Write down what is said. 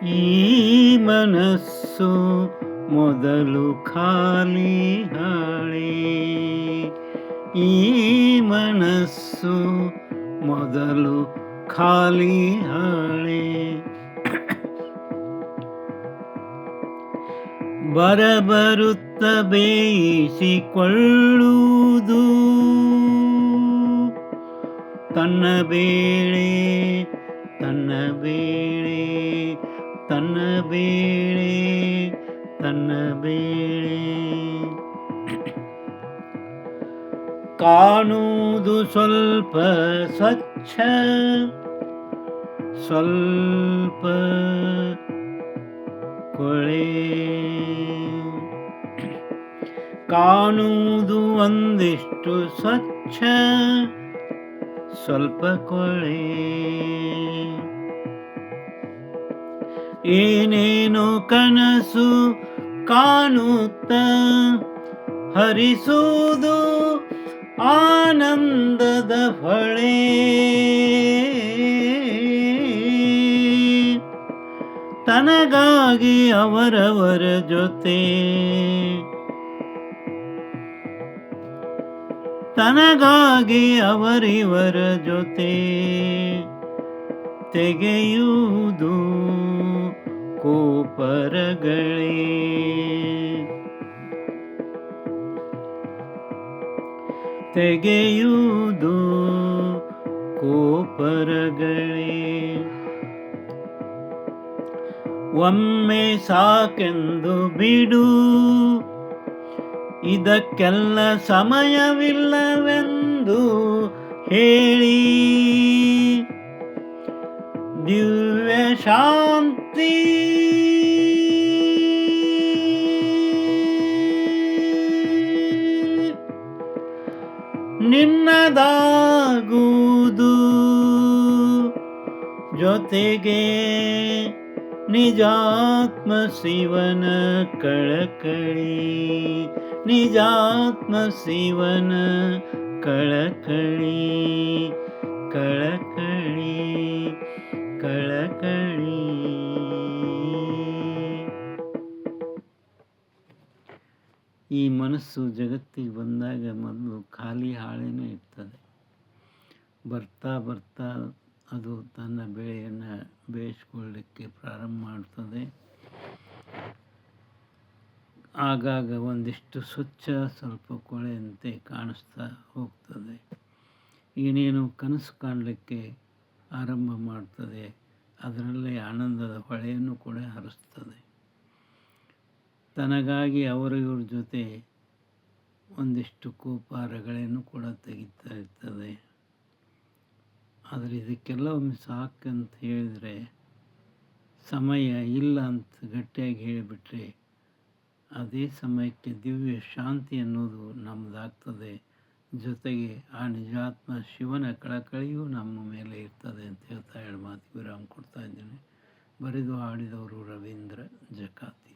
ಈ ಮನಸ್ಸು ಮೊದಲು ಖಾಲಿ ಹಾಳೆ, ಈ ಮನಸ್ಸು ಮೊದಲು ಖಾಲಿ ಹಾಳೆ. ಬರಬರುತ್ತ ಬೇಯಿಸಿಕೊಳ್ಳುವುದು ತನ್ನ ಬೇಳೆ, ತನ್ನ ಬೇಳೆ, ತನ್ನ ಬೇಳೆ, ತನ್ನ ಬೇಳೆ. ಕಾಣುವುದು ಸ್ವಲ್ಪ ಸ್ವಚ್ಛ, ಸ್ವಲ್ಪ ಕೊಳೆ. ಕಾಣುವುದು ಒಂದಿಷ್ಟು ಸ್ವಚ್ಛ, ಸ್ವಲ್ಪ ಕೊಳೆ. ಏನೇನು ಕನಸು ಕಾಣುತ್ತ ಹರಿಸುವುದು ಆನಂದದ ಹೊಳೆ. ತನಗಾಗಿ ಅವರವರ ಜೊತೆ, ತನಗಾಗಿ ಅವರಿವರ ಜೊತೆ ತೆಗೆಯುವುದು ಕೋಪರಗಳೇ. ತೆಗೆಯುವುದು ಕೋಪರಗಳೇ. ಒಮ್ಮೆ ಸಾಕೆಂದು ಬಿಡು, ಇದಕ್ಕೆಲ್ಲ ಸಮಯವಿಲ್ಲವೆಂದು ಹೇಳಿ. ದಿವ್ಯ ಶಾಂತಿ ನಿನ್ನದಾಗುವುದು, ಜೊತೆಗೆ ನಿಜಾತ್ಮ ಶಿವನ ಕಳಕಳಿ, ನಿಜಾತ್ಮ ಶಿವನ ಕಳಕಳಿ, ಕಳಕಳಿ, ಕಳಕಳಿ. ಈ ಮನಸ್ಸು ಜಗತ್ತಿಗೆ ಬಂದಾಗ ಮೊದಲು ಖಾಲಿ ಹಾಳೆನೂ ಇರ್ತದೆ. ಬರ್ತಾ ಬರ್ತಾ ಅದು ತನ್ನ ಬೆಳೆಯನ್ನು ಬೇಯಿಸ್ಕೊಳ್ಳಿಕ್ಕೆ ಪ್ರಾರಂಭ ಮಾಡ್ತದೆ. ಆಗಾಗ ಒಂದಿಷ್ಟು ಸ್ವಚ್ಛ, ಸ್ವಲ್ಪ ಕೊಳೆಯಂತೆ ಕಾಣಿಸ್ತಾ ಹೋಗ್ತದೆ. ಏನೇನು ಕನಸು ಕಾಣಲಿಕ್ಕೆ ಆರಂಭ ಮಾಡ್ತದೆ, ಅದರಲ್ಲೇ ಆನಂದದ ಹೊಳೆಯನ್ನು ಕೂಡ ಹರಿಸ್ತದೆ. ತನಗಾಗಿ ಅವರಿವ್ರ ಜೊತೆ ಒಂದಿಷ್ಟು ಕೋಪಾರಗಳನ್ನು ಕೂಡ ತೆಗಿತಾ ಇರ್ತದೆ. ಆದರೆ ಇದಕ್ಕೆಲ್ಲ ಒಮ್ಮೆ ಸಾಕಂತ ಹೇಳಿದರೆ, ಸಮಯ ಇಲ್ಲ ಅಂತ ಗಟ್ಟಿಯಾಗಿ ಹೇಳಿಬಿಟ್ರೆ, ಅದೇ ಸಮಯಕ್ಕೆ ದಿವ್ಯ ಶಾಂತಿ ಅನ್ನೋದು ನಮ್ಮದಾಗ್ತದೆ. ಜೊತೆಗೆ ಆ ನಿಜಾತ್ಮ ಶಿವನ ಕಳಕಳಿಯೂ ನಮ್ಮ ಮೇಲೆ ಇರ್ತದೆ ಅಂತ ಹೇಳ್ತಾ 2 ಮಾತು ವಿರಾಮ ಕೊಡ್ತಾ ಇದ್ದೇನೆ. ಬರೆದು ಹಾಡಿದವರು ರವೀಂದ್ರ ಜಕಾತಿ.